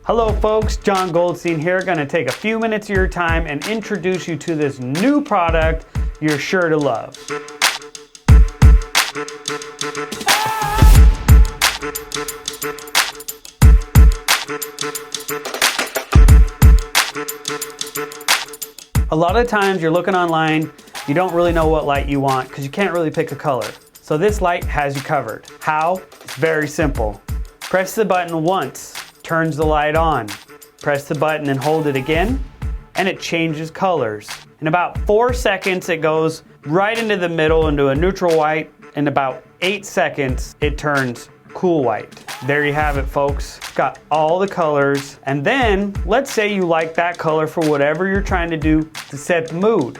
Hello folks, John Goldstein here, gonna take a few minutes of your time and introduce you to this new product you're sure to love. A lot of times you're looking online, you don't really know what light you want because you can't really pick a color. So this light has you covered. How? It's very simple. Press the button once, turns the light on. Press the button and hold it again, and it changes colors. In about 4 seconds, it goes right into the middle into a neutral white. In about 8 seconds, it turns cool white. There you have it, folks. It's got all the colors. And then, let's say you like that color for whatever you're trying to do to set the mood.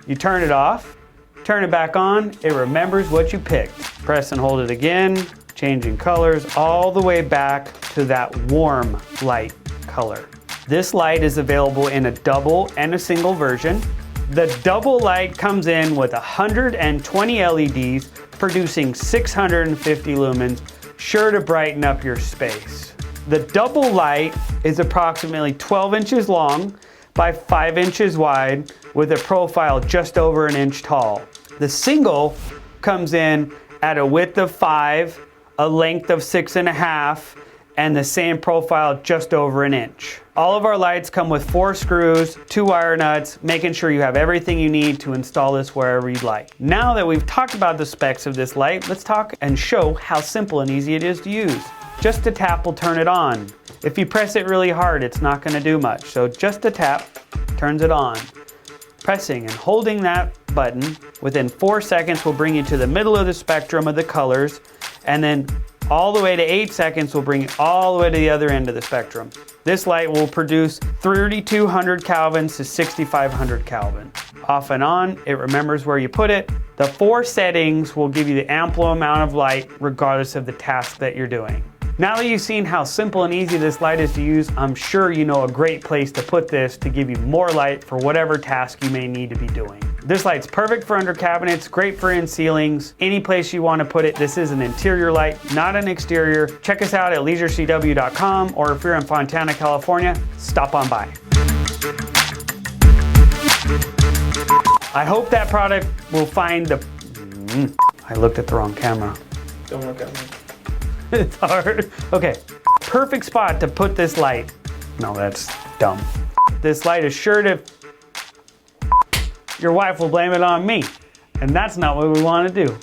You turn it off, turn it back on, it remembers what you picked. Press and hold it again, changing colors all the way back to that warm light color. This light is available in a double and a single version. The double light comes in with 120 LEDs producing 650 lumens, sure to brighten up your space. The double light is approximately 12 inches long by 5 inches wide with a profile just over an inch tall. The single comes in at a width of 5, a length of 6.5, and the same profile just over an inch. All of our lights come with 4 screws, 2 wire nuts, making sure you have everything you need to install this wherever you'd like. Now that we've talked about the specs of this light, let's talk and show how simple and easy it is to use. Just a tap will turn it on. If you press it really hard, it's not going to do much. So just a tap turns it on. Pressing and holding that button within 4 seconds will bring you to the middle of the spectrum of the colors, and then all the way to 8 seconds will bring you all the way to the other end of the spectrum. This light will produce 3200 kelvins to 6500 Kelvin. Off and on, it remembers where you put it. The 4 settings will give you the ample amount of light regardless of the task that you're doing. Now that you've seen how simple and easy this light is to use, I'm sure you know a great place to put this to give you more light for whatever task you may need to be doing. This light's perfect for under cabinets, great for in ceilings, any place you want to put it. This is an interior light, not an exterior. Check us out at leisurecw.com, or if you're in Fontana, California, stop on by. I hope that product will find the... I looked at the wrong camera. Don't look at me. It's hard. Okay, perfect spot to put this light. No, that's dumb. This light is sure to... Your wife will blame it on me, and that's not what we want to do.